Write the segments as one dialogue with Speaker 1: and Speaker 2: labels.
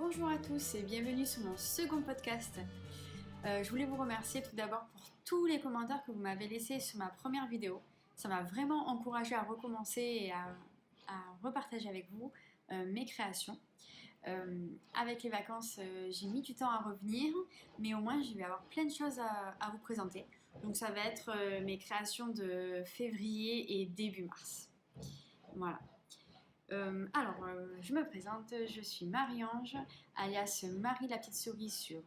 Speaker 1: Bonjour à tous et bienvenue sur mon second podcast. Je voulais vous remercier tout d'abord pour tous les commentaires que vous m'avez laissés sur ma première vidéo. Ça m'a vraiment encouragée à recommencer et à repartager avec vous mes créations. Avec les vacances, j'ai mis du temps à revenir, mais au moins je vais avoir plein de choses à vous présenter. Donc ça va être mes créations de février et début mars. Voilà. Je me présente, je suis Marie-Ange, alias Marie la petite souris sur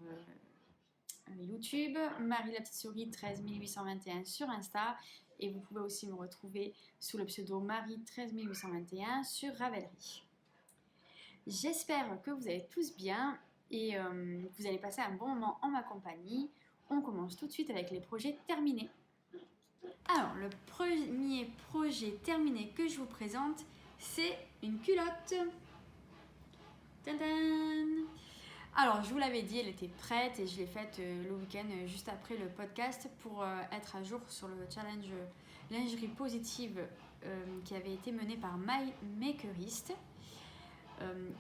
Speaker 1: YouTube, Marie la petite souris 13821 sur Insta, et vous pouvez aussi me retrouver sous le pseudo Marie 13821 sur Ravelry. J'espère que vous allez tous bien et que vous allez passer un bon moment en ma compagnie. On commence tout de suite avec les projets terminés. Alors, le premier projet terminé que je vous présente, c'est une culotte. Tadam! Alors, je vous l'avais dit, elle était prête et je l'ai faite le week-end juste après le podcast pour être à jour sur le challenge lingerie positive qui avait été mené par My Makerist.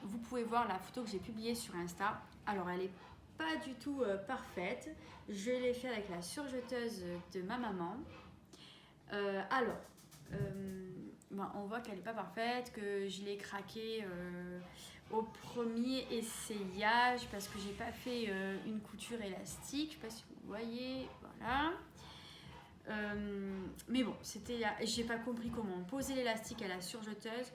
Speaker 1: Vous pouvez voir la photo que j'ai publiée sur Insta. Alors, elle n'est pas du tout parfaite. Je l'ai fait avec la surjeteuse de ma maman. On voit qu'elle n'est pas parfaite, que je l'ai craqué au premier essayage parce que j'ai pas fait une couture élastique. Je sais pas si vous voyez, voilà. Mais bon, j'ai pas compris comment poser l'élastique à la surjeteuse.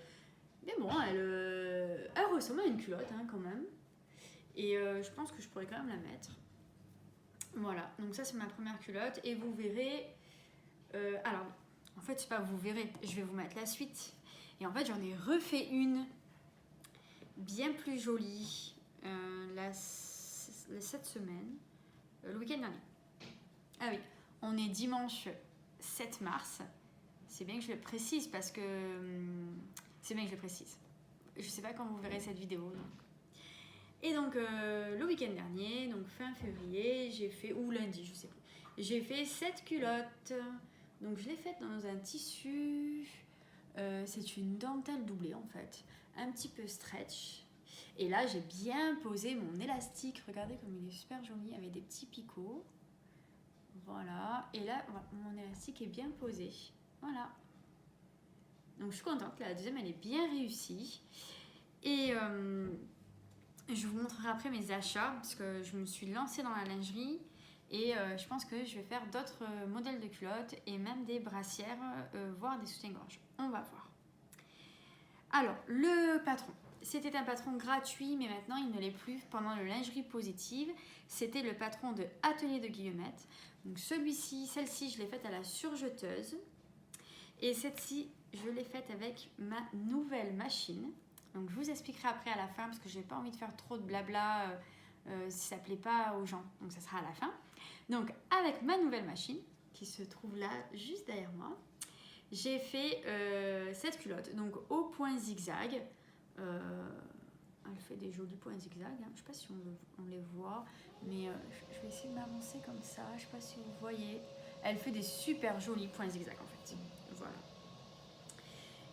Speaker 1: Mais bon, elle ressemble à une culotte quand même. Et je pense que je pourrais quand même la mettre. Voilà, donc ça c'est ma première culotte et vous verrez. En fait, c'est pas vous verrez, je vais vous mettre la suite. Et en fait, j'en ai refait une bien plus jolie cette semaine, le week-end dernier. Ah oui, on est dimanche 7 mars. C'est bien que je le précise parce que c'est bien que je le précise. Je sais pas quand vous verrez cette vidéo. Donc. Et donc, le week-end dernier, donc fin février, j'ai fait, ou lundi, je sais plus, j'ai fait 7 culottes. Donc je l'ai faite dans un tissu, c'est une dentelle doublée en fait, un petit peu stretch. Et là j'ai bien posé mon élastique, regardez comme il est super joli, avec des petits picots. Voilà, et là mon élastique est bien posé, voilà. Donc je suis contente, la deuxième elle est bien réussie. Et je vous montrerai après mes achats, parce que je me suis lancée dans la lingerie. Et je pense que je vais faire d'autres modèles de culottes et même des brassières, voire des soutiens-gorge. On va voir. Alors, le patron. C'était un patron gratuit, mais maintenant il ne l'est plus pendant le lingerie positive. C'était le patron de Atelier de Guillemette. Donc celle-ci, je l'ai faite à la surjeteuse. Et cette-ci, je l'ai faite avec ma nouvelle machine. Donc je vous expliquerai après à la fin, parce que j'ai pas envie de faire trop de blabla si ça plaît pas aux gens. Donc ça sera à la fin. Donc avec ma nouvelle machine, qui se trouve là, juste derrière moi, j'ai fait cette culotte, donc au point zigzag. Elle fait des jolis points zigzag, je ne sais pas si on les voit, mais je vais essayer de m'avancer comme ça, je ne sais pas si vous voyez. Elle fait des super jolis points zigzag en fait, voilà.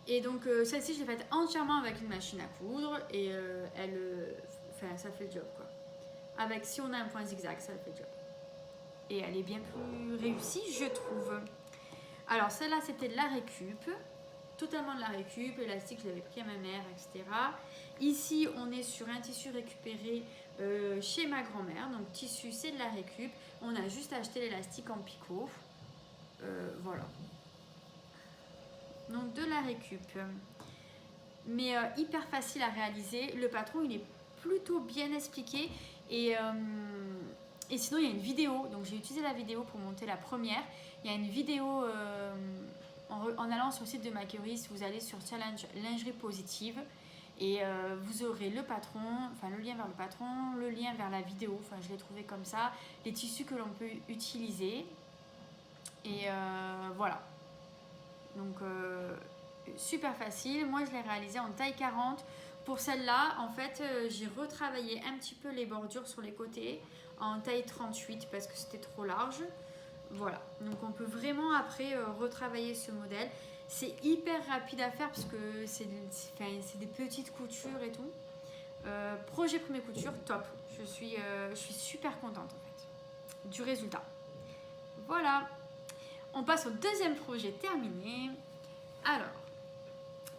Speaker 1: Et donc celle-ci je l'ai faite entièrement avec une machine à coudre et ça fait le job quoi. Avec, si on a un point zigzag, ça fait le job. Et elle est bien plus réussie, je trouve. Alors, celle-là, c'était de la récup. Totalement de la récup. L'élastique, je l'avais pris à ma mère, etc. Ici, on est sur un tissu récupéré chez ma grand-mère. Donc, tissu, c'est de la récup. On a juste acheté l'élastique en picot. Voilà. Donc, de la récup. Mais hyper facile à réaliser. Le patron, il est plutôt bien expliqué. Et sinon, il y a une vidéo. Donc, j'ai utilisé la vidéo pour monter la première. Il y a une vidéo en allant sur le site de Makerist. Vous allez sur Challenge Lingerie Positive. Et vous aurez le patron, enfin le lien vers le patron, le lien vers la vidéo. Enfin, je l'ai trouvé comme ça. Les tissus que l'on peut utiliser. Et voilà. Donc, super facile. Moi, je l'ai réalisé en taille 40. Pour celle-là, en fait, j'ai retravaillé un petit peu les bordures sur les côtés en taille 38 parce que c'était trop large. Voilà, donc on peut vraiment après retravailler ce modèle. C'est hyper rapide à faire parce que c'est des petites coutures et tout. Projet première couture, top. Je suis super contente en fait du résultat. Voilà. On passe au deuxième projet terminé. Alors,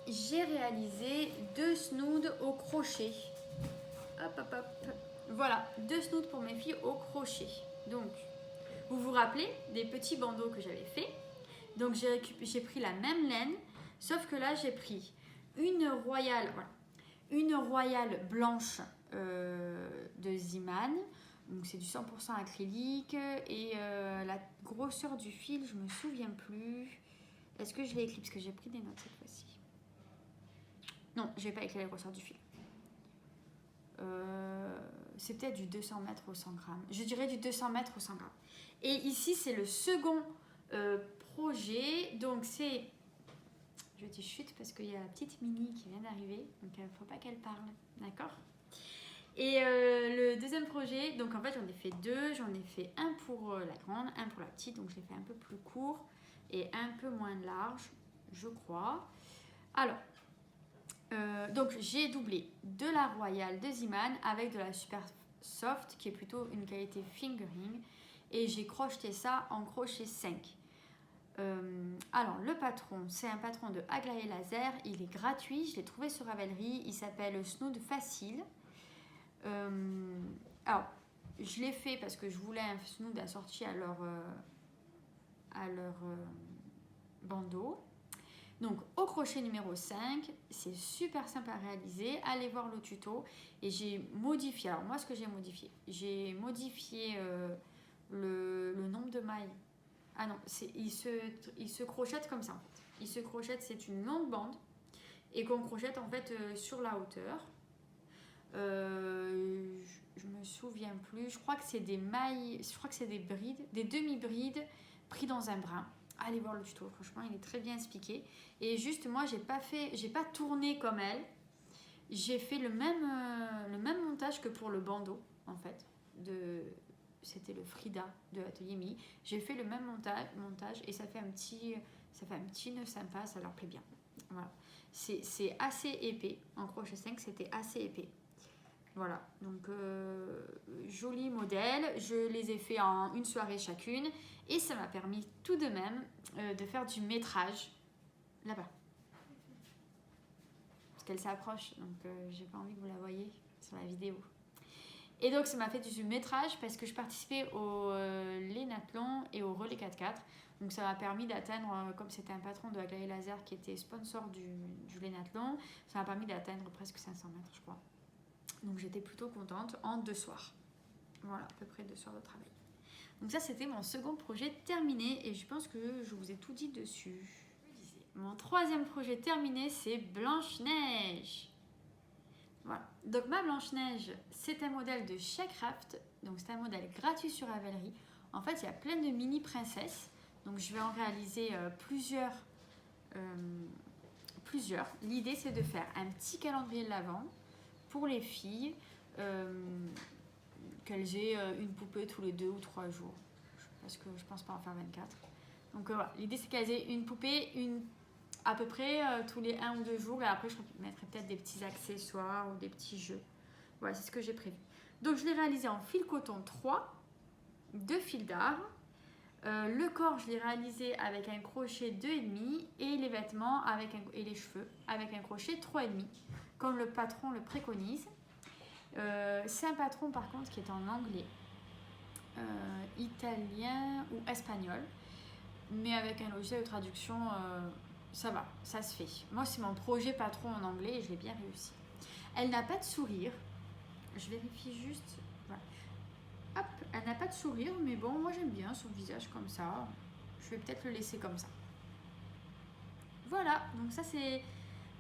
Speaker 1: j'ai réalisé 2 snoods au crochet. Hop, hop, hop. Voilà, 2 snoods pour mes filles au crochet. Donc, vous vous rappelez des petits bandeaux que j'avais fait. Donc, j'ai pris la même laine, sauf que là, j'ai pris une royale, voilà, une royale blanche de Ziman. Donc, c'est du 100% acrylique. Et la grosseur du fil, je me souviens plus. Est-ce que je l'ai écrit? Parce que j'ai pris des notes cette fois-ci. Non, je n'ai pas écrit la grosseur du fil. C'est peut-être du 200 mètres au 100 grammes. Je dirais du 200 mètres au 100 grammes. Et ici, c'est le second projet. Donc, c'est... Je dis chute parce qu'il y a la petite Mini qui vient d'arriver. Donc, il ne faut pas qu'elle parle. D'accord? Et le deuxième projet, donc en fait, j'en ai fait 2. J'en ai fait un pour la grande, un pour la petite. Donc, je l'ai fait un peu plus court et un peu moins large, je crois. Alors... donc j'ai doublé de la Royale de Ziman avec de la Super Soft qui est plutôt une qualité fingering et j'ai crocheté ça en crochet 5. Alors le patron, c'est un patron de Aglaé Laser, il est gratuit, je l'ai trouvé sur Ravelry, il s'appelle Snood Facile. Alors je l'ai fait parce que je voulais un snood assorti à leur bandeau. Donc au crochet numéro 5, c'est super simple à réaliser, allez voir le tuto et j'ai modifié, alors moi ce que j'ai modifié le nombre de mailles. Ah non, il se crochette comme ça en fait. Il se crochette, c'est une longue bande et qu'on crochette en fait sur la hauteur. Je me souviens plus, je crois que c'est des mailles, je crois que c'est des brides, des demi-brides pris dans un brin. Allez voir le tuto, franchement il est très bien expliqué. Et juste moi j'ai pas tourné comme elle. J'ai fait le même montage que pour le bandeau en fait. C'était le Frida de l'atelier Mi. J'ai fait le même montage et ça fait un petit nœud sympa, ça leur plaît bien. Voilà. C'est assez épais. En crochet 5 c'était assez épais. Voilà, donc joli modèle, je les ai fait en une soirée chacune et ça m'a permis tout de même de faire du métrage là-bas. Parce qu'elle s'approche, donc j'ai pas envie que vous la voyez sur la vidéo. Et donc ça m'a fait du métrage parce que je participais au Lénathlon et au Relais 4x4. Donc ça m'a permis d'atteindre, comme c'était un patron de Aglaé Laser qui était sponsor du Lénathlon, ça m'a permis d'atteindre presque 500 mètres je crois. Donc j'étais plutôt contente en 2 soirs. Voilà, à peu près 2 soirs de travail. Donc ça, c'était mon second projet terminé et je pense que je vous ai tout dit dessus. Mon troisième projet terminé, c'est Blanche-Neige. Voilà. Donc ma Blanche-Neige, c'est un modèle de Shacraft. Donc c'est un modèle gratuit sur Ravelry. En fait, il y a plein de mini princesses. Donc je vais en réaliser plusieurs. L'idée, c'est de faire un petit calendrier de l'Avent pour les filles, qu'elles aient une poupée tous les 2 ou 3 jours. Parce que je pense pas en faire 24. Donc voilà, l'idée c'est qu'elles aient une poupée à peu près tous les 1 ou 2 jours. Et après, je mettrai peut-être des petits accessoires ou des petits jeux. Voilà, c'est ce que j'ai prévu. Donc je l'ai réalisé en fil coton 3, 2 fils d'art. Le corps, je l'ai réalisé avec un crochet 2,5 et les vêtements et les cheveux avec un crochet 3,5, comme le patron le préconise. C'est un patron par contre qui est en anglais, italien ou espagnol, mais avec un logiciel de traduction, ça va, ça se fait. Moi, c'est mon projet patron en anglais et je l'ai bien réussi. Elle n'a pas de sourire, je vérifie juste. Voilà. Hop, elle n'a pas de sourire, mais bon, moi j'aime bien son visage comme ça. Je vais peut-être le laisser comme ça. Voilà, donc ça c'est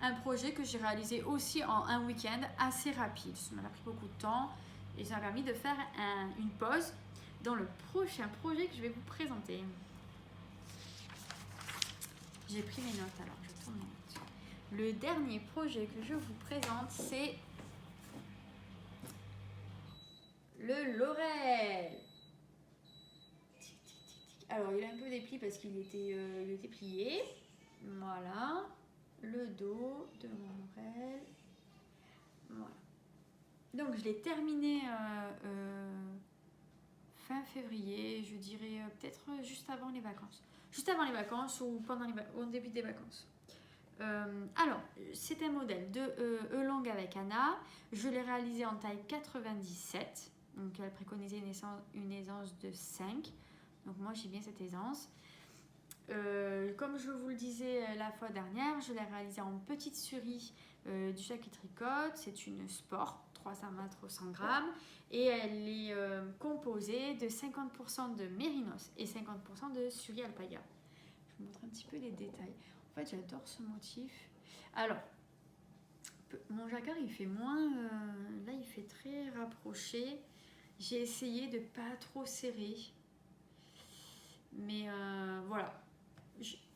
Speaker 1: un projet que j'ai réalisé aussi en un week-end assez rapide. Ça m'a pris beaucoup de temps et ça m'a permis de faire une pause dans le prochain projet que je vais vous présenter. J'ai pris mes notes alors, je tourne mes notes. Le dernier projet que je vous présente, c'est le Laurel. Alors il a un peu dépli parce qu'il était plié. Voilà. Le dos de mon Laurel. Voilà. Donc je l'ai terminé fin février, je dirais peut-être juste avant les vacances. Juste avant les vacances ou au début des vacances. Alors, c'est un modèle de E-Long avec Anna. Je l'ai réalisé en taille 97. Donc elle préconisait une aisance de 5. Donc moi j'ai bien cette aisance. Comme je vous le disais la fois dernière, je l'ai réalisée en petite souris du Jacquerie Tricotte. C'est une Sport, 300 mètres au 100 grammes. Et elle est composée de 50% de mérinos et 50% de souris alpaga. Je vous montre un petit peu les détails. En fait, j'adore ce motif. Alors, mon jacquard, il fait moins... là, il fait très rapproché. J'ai essayé de pas trop serrer. Mais voilà.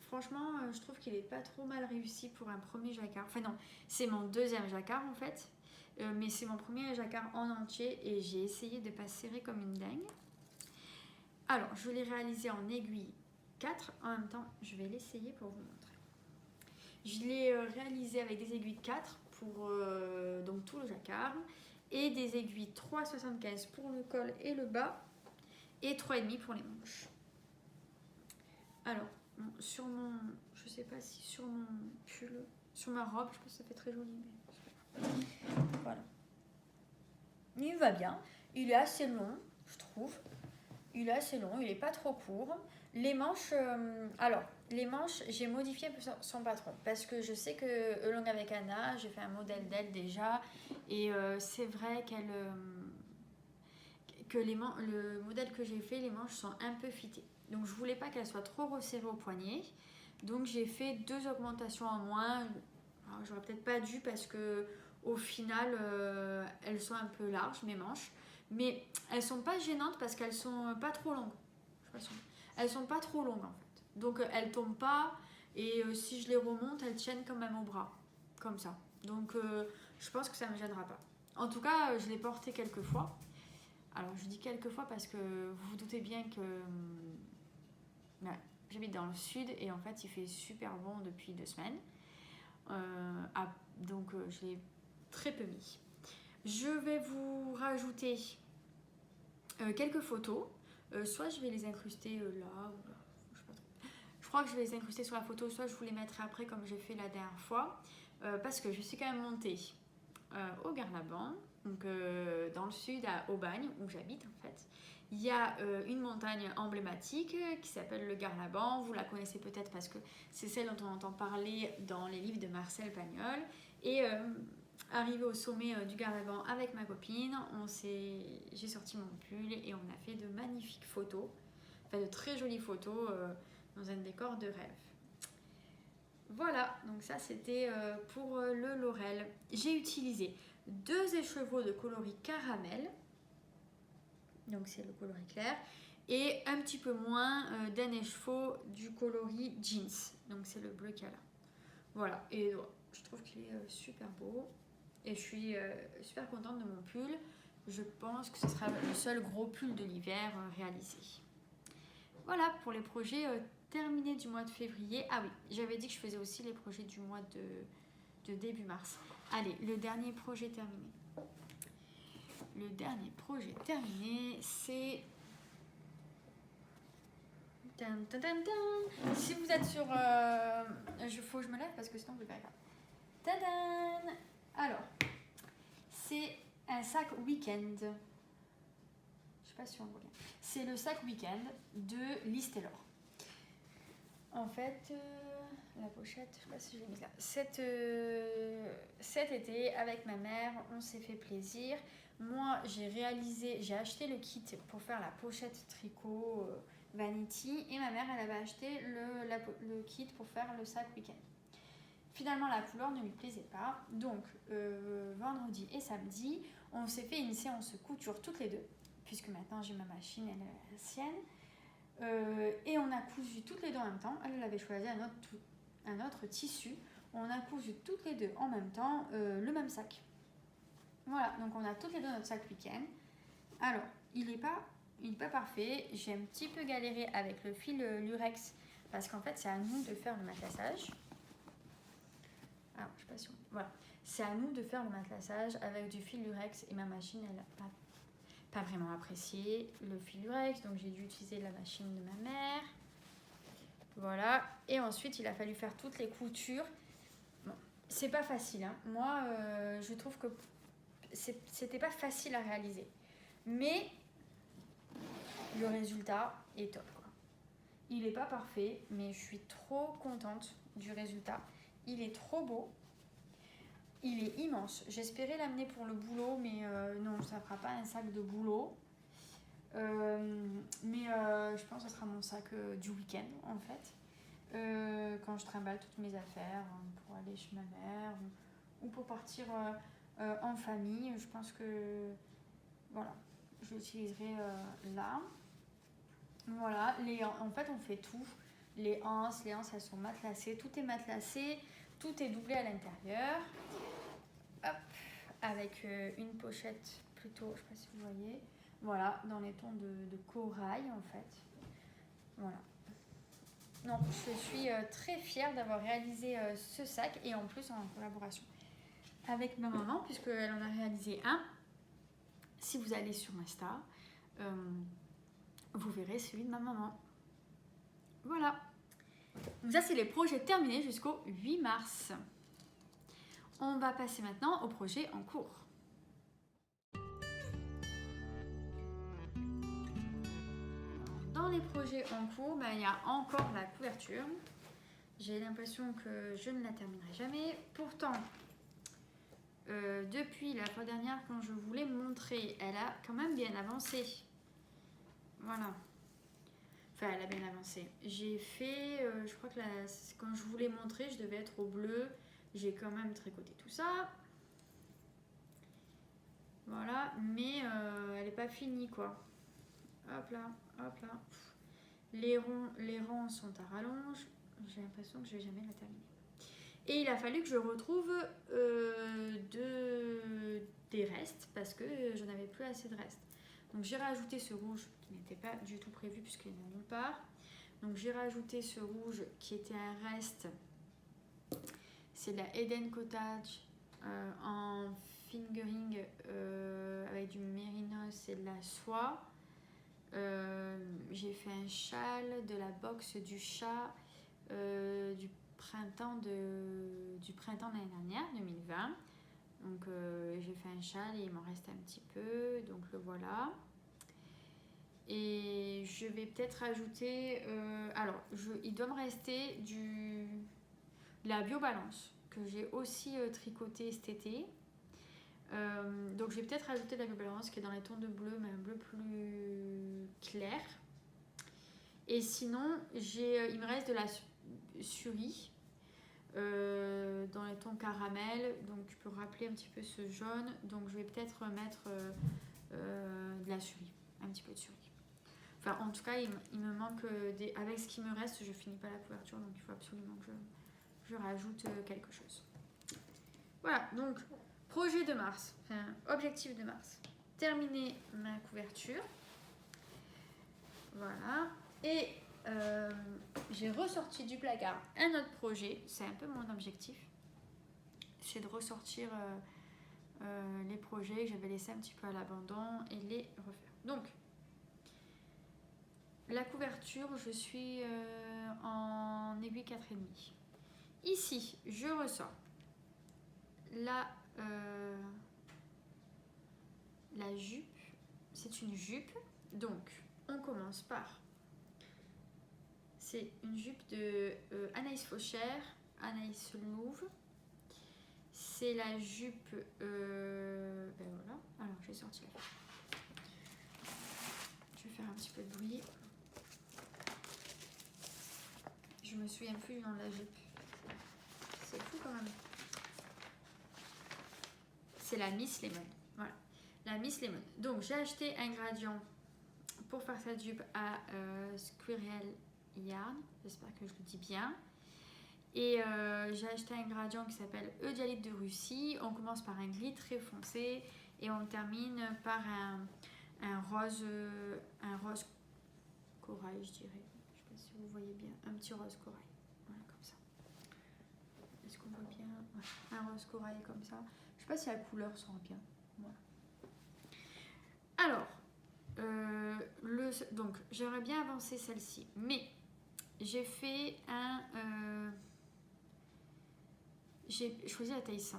Speaker 1: Franchement, je trouve qu'il est pas trop mal réussi pour un premier jacquard. Enfin non, c'est mon deuxième jacquard en fait. Mais c'est mon premier jacquard en entier et j'ai essayé de pas serrer comme une dingue. Alors, je l'ai réalisé en aiguille 4. En même temps, je vais l'essayer pour vous montrer. Je l'ai réalisé avec des aiguilles 4 pour donc tout le jacquard et des aiguilles 3,75 pour le col et le bas et 3,5 pour les manches. Alors, sur mon, je sais pas si sur mon pull, sur ma robe, je pense que ça fait très joli, mais voilà. Il va bien, il est assez long, je trouve. Il est assez long, il est pas trop court. Les manches, les manches, j'ai modifié un peu son patron parce que je sais que E-Long avec Anna, j'ai fait un modèle d'elle déjà et c'est vrai que le modèle que j'ai fait, les manches sont un peu fitées. Donc je voulais pas qu'elles soient trop resserrées au poignet. Donc j'ai fait 2 augmentations en moins. Alors, j'aurais peut-être pas dû parce que au final, elles sont un peu larges, mes manches. Mais elles sont pas gênantes parce qu'elles sont pas trop longues. Elles sont pas trop longues en fait. Donc elles tombent pas et si je les remonte, elles tiennent quand même au bras. Comme ça. Donc je pense que ça me gênera pas. En tout cas, je l'ai porté quelques fois. Alors je dis quelques fois parce que vous vous doutez bien que j'habite dans le sud et en fait il fait super bon depuis 2 semaines. Donc je l'ai très peu mis. Je vais vous rajouter quelques photos. Soit je vais les incruster là ou là. Je sais pas trop. Je crois que je vais les incruster sur la photo, soit je vous les mettrai après comme j'ai fait la dernière fois. Parce que je suis quand même montée au Garlaban, donc dans le sud à Aubagne où j'habite en fait. Il y a une montagne emblématique qui s'appelle le Garlaban. Vous la connaissez peut-être parce que c'est celle dont on entend parler dans les livres de Marcel Pagnol. Et arrivé au sommet du Garlaban avec ma copine, j'ai sorti mon pull et on a fait de magnifiques photos, enfin de très jolies photos dans un décor de rêve. Voilà, donc ça c'était pour le Laurel. J'ai utilisé 2 écheveaux de coloris caramel, donc c'est le coloris clair, et un petit peu moins d'un écheveau du coloris jeans, donc c'est le bleu qu'il y a là. Voilà, et je trouve qu'il est super beau et je suis super contente de mon pull. Je pense que ce sera le seul gros pull de l'hiver réalisé. Voilà pour les projets terminés du mois de février. Ah oui, j'avais dit que je faisais aussi les projets du mois de début mars. Allez, le dernier projet terminé. Le dernier projet terminé, c'est... Si vous êtes sur... faut que je me lève parce que sinon vous ne verrez pas. Tadam! Alors, c'est un sac week-end. Je sais pas si on voit bien. C'est le sac week-end de Lise Taylor. En fait, la pochette, je sais pas si je l'ai mise là. Cet été, avec ma mère, on s'est fait plaisir. Moi, j'ai acheté le kit pour faire la pochette tricot Vanity et ma mère, elle avait acheté le kit pour faire le sac week-end. Finalement, la couleur ne lui plaisait pas. Donc, vendredi et samedi, on s'est fait une séance couture toutes les deux, puisque maintenant j'ai ma machine, elle est la sienne. Et on a cousu toutes les deux en même temps. Elle avait choisi un autre tissu. On a cousu toutes les deux en même temps le même sac. Voilà, donc on a toutes les deux notre sac week-end. Alors, il n'est pas parfait. J'ai un petit peu galéré avec le fil lurex parce qu'en fait, c'est à nous de faire le matelassage. Alors, je suis pas sûre. Voilà. C'est à nous de faire le matelassage avec du fil lurex et ma machine, elle n'a pas vraiment apprécié le fil lurex, donc j'ai dû utiliser la machine de ma mère. Voilà. Et ensuite, il a fallu faire toutes les coutures. Bon, c'est pas facile, hein. Moi, je trouve que c'était pas facile à réaliser. Mais le résultat est top, quoi. Il n'est pas parfait, mais je suis trop contente du résultat. Il est trop beau. Il est immense. J'espérais l'amener pour le boulot, mais non, ça ne fera pas un sac de boulot. Mais je pense que ce sera mon sac du week-end, en fait. Quand je trimballe toutes mes affaires pour aller chez ma mère ou pour partir en famille. Je pense que, voilà, je l'utiliserai là. Voilà, en fait on fait tout. Les anses elles sont matelassées, tout est matelassé, tout est doublé à l'intérieur. Hop, avec une pochette plutôt, je sais pas si vous voyez, voilà, dans les tons de corail en fait. Voilà. Non, je suis très fière d'avoir réalisé ce sac et en plus en collaboration avec ma maman puisqu'elle en a réalisé un. Si vous allez sur Insta, vous verrez celui de ma maman. Voilà. Donc ça, c'est les projets terminés jusqu'au 8 mars. On va passer maintenant au projet en cours. Dans les projets en cours, il y a encore la couverture. J'ai l'impression que je ne la terminerai jamais. Pourtant, depuis la fois dernière, quand je voulais montrer, elle a quand même bien avancé. Voilà. Enfin, elle a bien avancé. J'ai fait, je crois que quand je voulais montrer, je devais être au bleu. J'ai quand même tricoté tout ça. Voilà, mais elle n'est pas finie, quoi. Hop là, hop là. Les rangs sont à rallonge. J'ai l'impression que je vais jamais la terminer. Et il a fallu que je retrouve des restes parce que je n'avais plus assez de restes. Donc j'ai rajouté ce rouge qui n'était pas du tout prévu puisqu'il n'est nulle part. Donc j'ai rajouté ce rouge qui était un reste. C'est de la Eden Cottage en fingering avec du mérinos et de la soie. J'ai fait un châle de la box du chat du printemps de l'année dernière, 2020. Donc j'ai fait un châle et il m'en reste un petit peu, donc le voilà. Et je vais peut-être rajouter, il doit me rester de la biobalance que j'ai aussi tricoté cet été. Donc je vais peut-être rajouter de la biobalance qui est dans les tons de bleu, mais un bleu plus clair. Et sinon, il me reste de la Suri dans les tons caramel, donc tu peux rappeler un petit peu ce jaune. Donc je vais peut-être mettre de la Suri, un petit peu de Suri. Enfin, en tout cas, il me manque avec ce qui me reste, je finis pas la couverture, donc il faut absolument que je rajoute quelque chose. Voilà, donc projet de mars, enfin objectif de mars. Terminer ma couverture. Voilà. Et j'ai ressorti du placard un autre projet, c'est un peu mon objectif. C'est de ressortir les projets que j'avais laissés un petit peu à l'abandon et les refaire. Donc, la couverture, je suis en aiguille 4,5. Ici, je ressors la jupe. C'est une jupe. Donc, on commence par... C'est une jupe de Anaïs Fauchère, Anaïs Louve. C'est la jupe... ben voilà. Alors, j'ai sorti la jupe. Je vais faire un petit peu de bruit. Je me souviens plus du nom de la jupe. C'est fou quand même. C'est la Miss Lemon. Voilà. La Miss Lemon. Donc, j'ai acheté un gradient pour faire cette jupe à Squirrel Yarn. J'espère que je le dis bien. Et j'ai acheté un gradient qui s'appelle Eudialyte de Russie. On commence par un gris très foncé et on termine par un rose corail, je dirais. Je ne sais pas si vous voyez bien. Un petit rose corail. Voilà, comme ça. Est-ce qu'on voit bien? Ouais, un rose corail comme ça. Je sais pas si la couleur sera bien. Voilà. Alors, donc j'aimerais bien avancer celle-ci, mais j'ai fait j'ai choisi la taille 100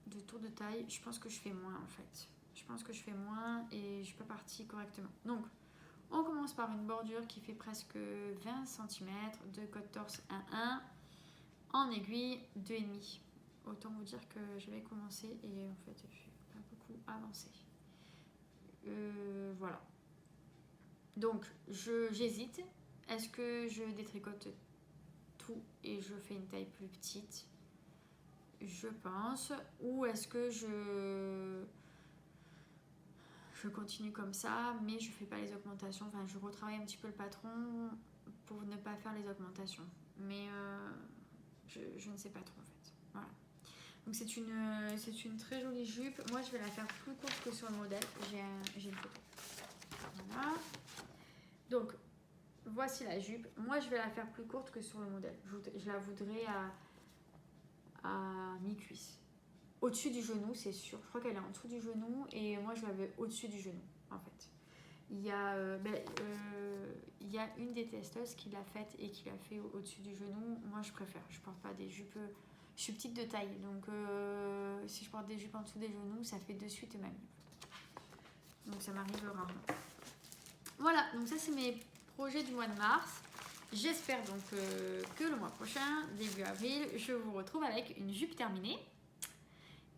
Speaker 1: de tour de taille. Je pense que je fais moins en fait. Je pense que je fais moins et je suis pas partie correctement. Donc, on commence par une bordure qui fait presque 20 cm de côte torse 1,1 en aiguille 2,5. Autant vous dire que j'avais commencé et en fait je suis pas beaucoup avancée. Voilà. Donc j'hésite. Est-ce que je détricote tout et je fais une taille plus petite? Je pense. Ou est-ce que je continue comme ça, mais je fais pas les augmentations. Enfin, je retravaille un petit peu le patron pour ne pas faire les augmentations. Mais je ne sais pas trop en fait. Voilà. Donc c'est une très jolie jupe. Moi, je vais la faire plus courte que sur le modèle. J'ai une photo. Voilà. Donc, voici la jupe. Moi, je vais la faire plus courte que sur le modèle. Je la voudrais à mi-cuisse. Au-dessus du genou, c'est sûr. Je crois qu'elle est en dessous du genou et moi, je l'avais au-dessus du genou, en fait. Il y a une des testeuses qui l'a faite et qui l'a fait au-dessus du genou. Moi, je préfère. Je porte pas des jupes. Je suis petite de taille, donc si je porte des jupes en dessous des genoux, ça fait de suite ma mieux. Donc ça m'arrive rarement. Voilà, donc ça c'est mes projets du mois de mars. J'espère donc que le mois prochain, début avril, je vous retrouve avec une jupe terminée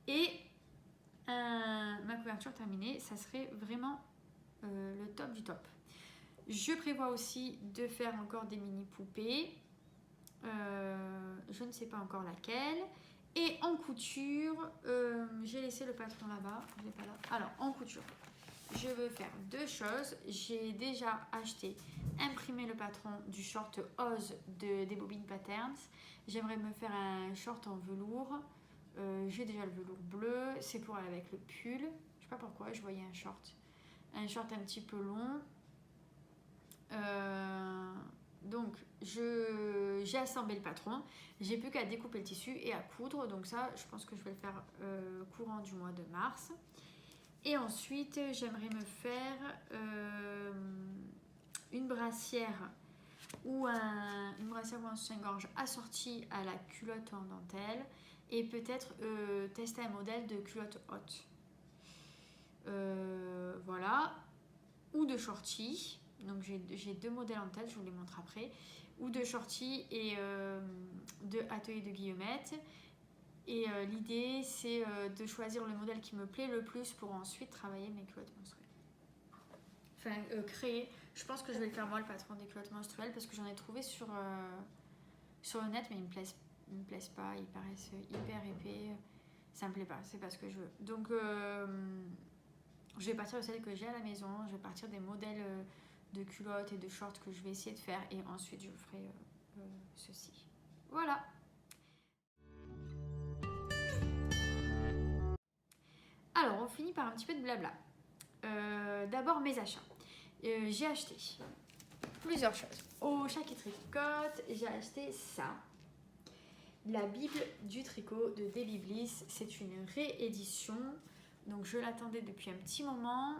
Speaker 1: et ma couverture terminée. Ça serait vraiment le top du top. Je prévois aussi de faire encore des mini poupées. Je ne sais pas encore laquelle. Et en couture, j'ai laissé le patron là-bas. Je l'ai pas là. Alors, en couture, je veux faire deux choses. J'ai déjà acheté, imprimé le patron du short Oz des Bobines Patterns. J'aimerais me faire un short en velours. J'ai déjà le velours bleu. C'est pour aller avec le pull. Je sais pas pourquoi, je voyais un short. Un short un petit peu long. Donc j'ai assemblé le patron, j'ai plus qu'à découper le tissu et à coudre, donc ça je pense que je vais le faire courant du mois de mars. Et ensuite j'aimerais me faire une brassière ou un soutien-gorge assorti à la culotte en dentelle et peut-être tester un modèle de culotte haute, voilà, ou de shorty. Donc j'ai deux modèles en tête, je vous les montre après, ou de shorty et de atelier de guillemettes. Et l'idée c'est de choisir le modèle qui me plaît le plus pour ensuite travailler mes culottes menstruelles. Enfin créer, je pense que je vais le faire moi le patron des culottes menstruelles parce que j'en ai trouvé sur le net mais ils me plaisent pas, ils paraissent hyper épais, ça me plaît pas, c'est pas ce que je veux. Donc je vais partir de celles que j'ai à la maison, je vais partir des modèles de culottes et de shorts que je vais essayer de faire et ensuite je ferai ceci. Voilà. Alors on finit par un petit peu de blabla. D'abord mes achats. J'ai acheté plusieurs choses. Au Chat qui tricote, j'ai acheté ça. La Bible du tricot de Debbie Bliss. C'est une réédition. Donc je l'attendais depuis un petit moment.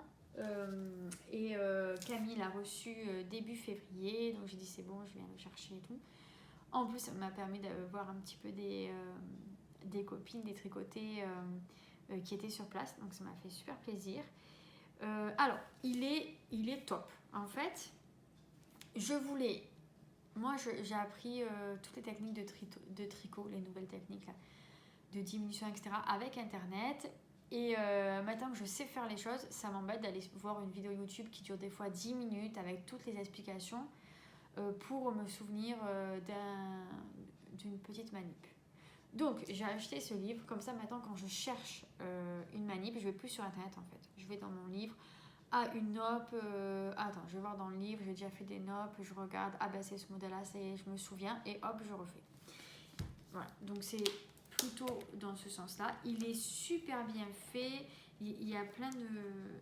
Speaker 1: Et Camille l'a reçu début février, donc j'ai dit c'est bon, je viens le chercher et tout. En plus ça m'a permis de voir un petit peu des copines, des tricotés qui étaient sur place, donc ça m'a fait super plaisir. Alors il est top en fait. Moi j'ai appris toutes les techniques de tricot, les nouvelles techniques là, de diminution etc avec internet. Et maintenant que je sais faire les choses, ça m'embête d'aller voir une vidéo YouTube qui dure des fois 10 minutes avec toutes les explications pour me souvenir d'une petite manip. Donc j'ai acheté ce livre, comme ça maintenant quand je cherche une manip, je vais plus sur internet en fait. Je vais dans mon livre, une nope, attends, je vais voir dans le livre, j'ai déjà fait des nopes, je regarde, ben c'est ce modèle là, je me souviens et hop, je refais. Voilà, donc c'est plutôt dans ce sens-là. Il est super bien fait. Il y a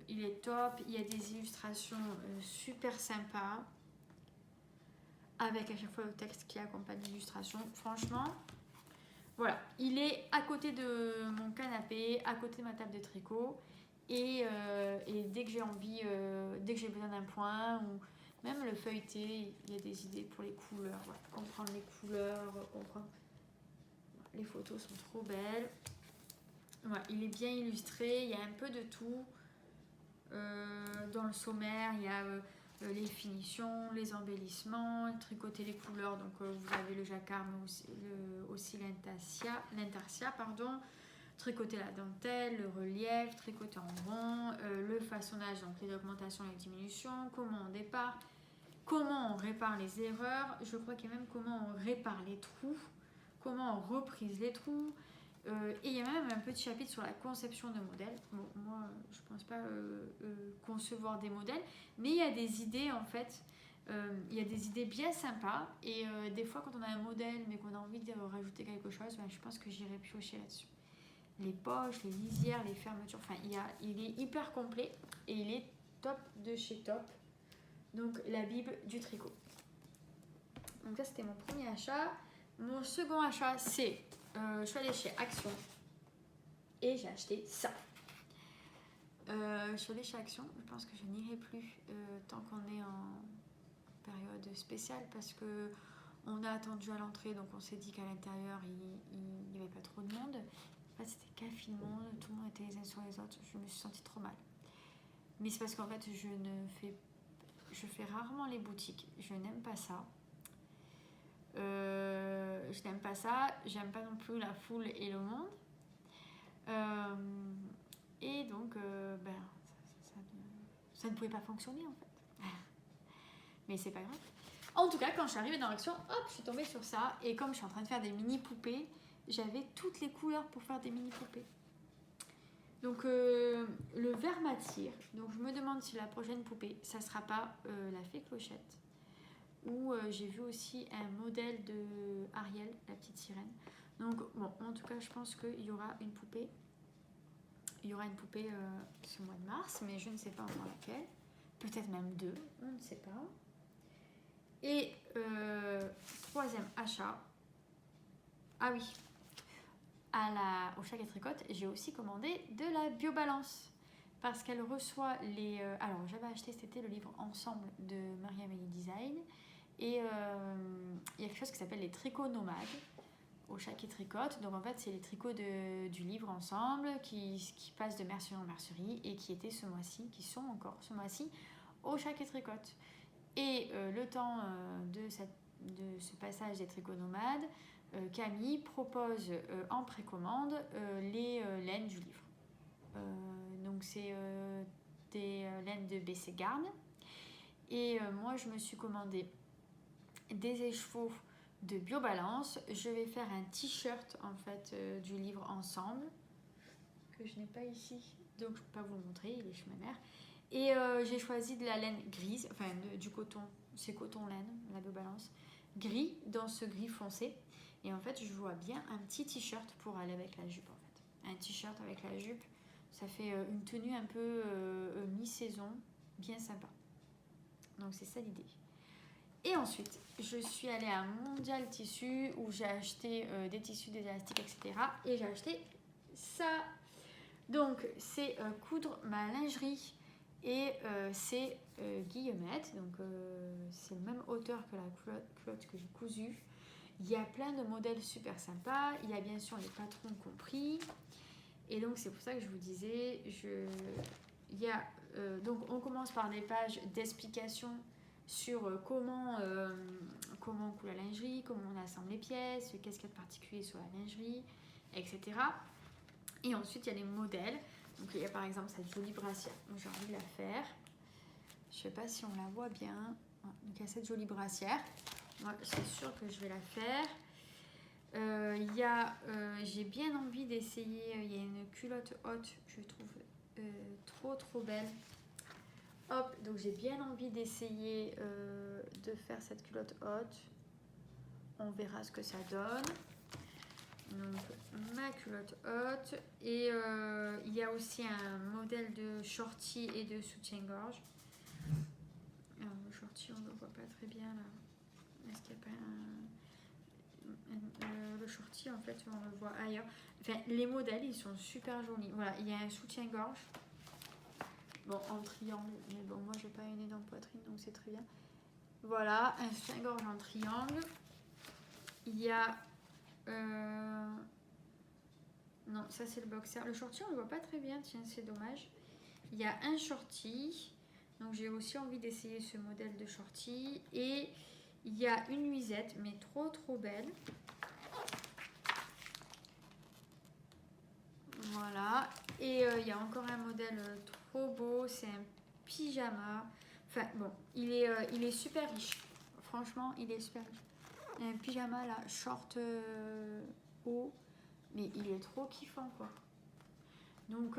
Speaker 1: il est top. Il y a des illustrations super sympas avec à chaque fois le texte qui accompagne l'illustration. Franchement, Voilà, il est à côté de mon canapé, à côté de ma table de tricot. Et dès que j'ai envie, dès que j'ai besoin d'un point, ou même le feuilleté, il y a des idées pour les couleurs. Voilà, comprendre les couleurs, comprendre. Les photos sont trop belles. Voilà, il est bien illustré, il y a un peu de tout. Dans le sommaire, il y a les finitions, les embellissements, tricoter les couleurs. Donc vous avez le jacquard, mais aussi l'intarsia, pardon. Tricoter la dentelle, le relief, tricoter en rond, le façonnage, donc les augmentations et les diminutions, comment on départ, comment on répare les erreurs, je crois qu'il y a même comment on répare les trous, comment on reprise les trous, et il y a même un petit chapitre sur la conception de modèles. Bon, moi, je ne pense pas concevoir des modèles, mais il y a des idées en fait, il y a des idées bien sympas, et des fois quand on a un modèle mais qu'on a envie de rajouter quelque chose, ben, je pense que j'irai piocher là-dessus. Les poches, les lisières, les fermetures, enfin il est hyper complet et il est top de chez top. Donc la Bible du tricot. Donc ça c'était mon premier achat. Mon second achat c'est, je suis allée chez Action et j'ai acheté ça. Je suis allée chez Action, je pense que je n'irai plus tant qu'on est en période spéciale parce que on a attendu à l'entrée, donc on s'est dit qu'à l'intérieur il n'y avait pas trop de monde. En fait, c'était café le monde, tout le monde était les uns sur les autres, je me suis sentie trop mal. Mais c'est parce qu'en fait, je fais rarement les boutiques, je n'aime pas ça. Je n'aime pas ça, j'aime pas non plus la foule et le monde. Et donc, ça ne pouvait pas fonctionner en fait. Mais c'est pas grave. En tout cas, quand je suis arrivée dans l'Action, hop, je suis tombée sur ça. Et comme je suis en train de faire des mini poupées, j'avais toutes les couleurs pour faire des mini poupées. Donc le vert m'attire. Donc je me demande si la prochaine poupée, ça sera pas la fée Clochette. Ou j'ai vu aussi un modèle de Ariel, la petite sirène. Donc bon, en tout cas, je pense qu'il y aura une poupée. Il y aura une poupée ce mois de mars, mais je ne sais pas encore laquelle. Peut-être même deux, on ne sait pas. Et troisième achat. Ah oui. Au Chat et Tricotte, j'ai aussi commandé de la biobalance parce qu'elle reçoit les... alors j'avais acheté cet été le livre Ensemble de Marie-Amélie Design et il y a quelque chose qui s'appelle les tricots nomades au Chat qui tricote. Donc en fait c'est les tricots du livre Ensemble qui passent de mercerie en mercerie et qui étaient ce mois-ci, qui sont encore ce mois-ci au Chat qui tricote. Et le temps de ce passage des tricots nomades, Camille propose en précommande les laines du livre. Donc c'est des laines de BC Garn. Et moi je me suis commandé des écheveaux de biobalance. Je vais faire un t-shirt en fait du livre Ensemble que je n'ai pas ici, donc je ne peux pas vous le montrer, il est chez ma mère. Et j'ai choisi de la laine grise, enfin du coton, c'est coton laine, la biobalance, gris dans ce gris foncé. Et en fait, je vois bien un petit t-shirt pour aller avec la jupe en fait. Un t-shirt avec la jupe, ça fait une tenue un peu mi-saison, bien sympa. Donc c'est ça l'idée. Et ensuite, je suis allée à Mondial Tissu où j'ai acheté des tissus, des élastiques, etc. Et j'ai acheté ça. Donc c'est coudre ma lingerie et c'est Guillemette. Donc c'est le même hauteur que la culotte que j'ai cousue. Il y a plein de modèles super sympas. Il y a bien sûr les patrons compris. Et donc c'est pour ça que je vous disais, donc on commence par des pages d'explication sur comment on coud la lingerie, comment on assemble les pièces, qu'est-ce qu'il y a de particulier sur la lingerie, etc. Et ensuite il y a les modèles. Donc il y a par exemple cette jolie brassière. Donc j'ai envie de la faire. Je ne sais pas si on la voit bien. Donc il y a cette jolie brassière. Moi, c'est sûr que je vais la faire. J'ai bien envie d'essayer. Il y a une culotte haute, je trouve trop belle. Hop, donc j'ai bien envie d'essayer de faire cette culotte haute. On verra ce que ça donne. Donc ma culotte haute. Et il y a aussi un modèle de shorty et de soutien-gorge. Le shorty, on ne le voit pas très bien là. Est-ce qu'il n'y a pas le shorty, en fait, on le voit ailleurs. Enfin, les modèles, ils sont super jolis. Voilà, il y a un soutien-gorge. Bon, en triangle, mais bon, moi, j'ai pas une énorme poitrine, donc c'est très bien. Voilà, un soutien-gorge en triangle. Il y a... Non, ça, c'est le boxer. Le shorty, on le voit pas très bien, tiens, c'est dommage. Il y a un shorty. Donc, j'ai aussi envie d'essayer ce modèle de shorty. Et il y a une nuisette, mais trop belle. Voilà. Et il y a encore un modèle trop beau. C'est un pyjama. Enfin, bon, il est super riche. Franchement, il est super riche. Un pyjama, là, short haut. Mais il est trop kiffant, quoi. Donc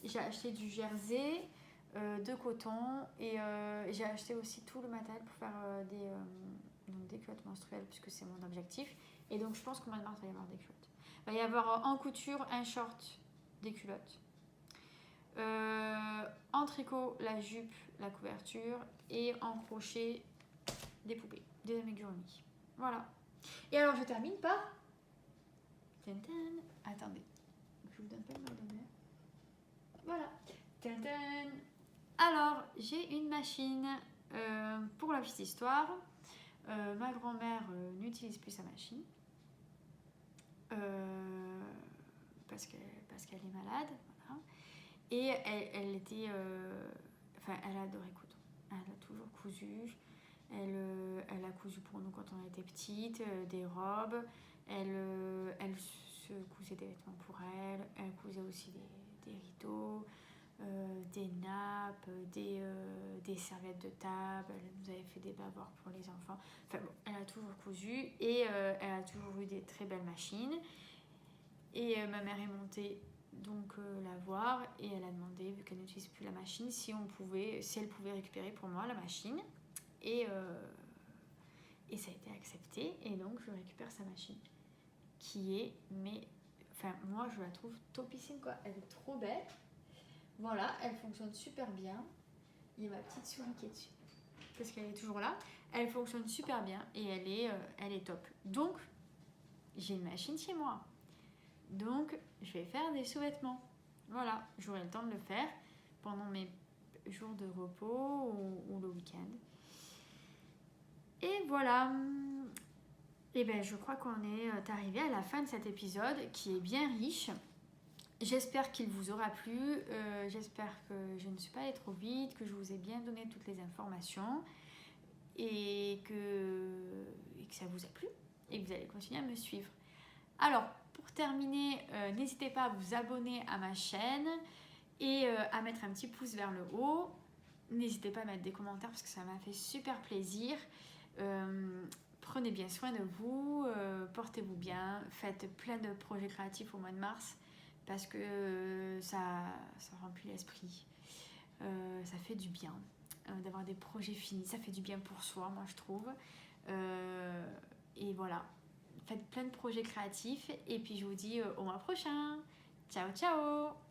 Speaker 1: j'ai acheté du jersey, de coton. Et j'ai acheté aussi tout le matériel pour faire des culottes menstruelles, puisque c'est mon objectif. Et donc, je pense qu'au mois de mars, il va y avoir des culottes. Il va y avoir en couture un short, des culottes. En tricot, la jupe, la couverture. Et en crochet, des poupées, des amigurumis. Voilà. Et alors, je termine par... Attendez. Je vous donne pas le mot d'honneur. Voilà. Alors, j'ai une machine pour la petite histoire. Ma grand-mère n'utilise plus sa machine. Parce qu'elle est malade, voilà. Et elle était, elle adorait coudre. Elle a toujours cousu. Elle a cousu pour nous quand on était petite, des robes. Elle se cousait des vêtements pour elle. Elle cousait aussi des rideaux, des nappes, des serviettes de table. Elle nous avait fait des bavoirs pour les enfants. Enfin bon, elle a toujours cousu et elle a toujours eu des très belles machines. Et ma mère est montée donc la voir et elle a demandé, vu qu'elle n'utilise plus la machine, si elle pouvait récupérer pour moi la machine. Et ça a été accepté et donc je récupère sa machine qui est, moi je la trouve topissime, quoi. Elle est trop belle. Voilà, elle fonctionne super bien. Il y a ma petite souris qui est dessus parce qu'elle est toujours là. Elle fonctionne super bien et elle est top. Donc j'ai une machine chez moi. Donc je vais faire des sous-vêtements. Voilà, j'aurai le temps de le faire pendant mes jours de repos ou le week-end. Et voilà. Et ben je crois qu'on est arrivé à la fin de cet épisode qui est bien riche. J'espère qu'il vous aura plu. J'espère que je ne suis pas allée trop vite, que je vous ai bien donné toutes les informations et que ça vous a plu et que vous allez continuer à me suivre. Alors, pour terminer, n'hésitez pas à vous abonner à ma chaîne et à mettre un petit pouce vers le haut. N'hésitez pas à mettre des commentaires parce que ça m'a fait super plaisir. Prenez bien soin de vous, portez-vous bien, faites plein de projets créatifs au mois de mars parce que ça remplit l'esprit, ça fait du bien d'avoir des projets finis, ça fait du bien pour soi, moi je trouve. Et voilà, faites plein de projets créatifs et puis je vous dis au mois prochain. Ciao ciao.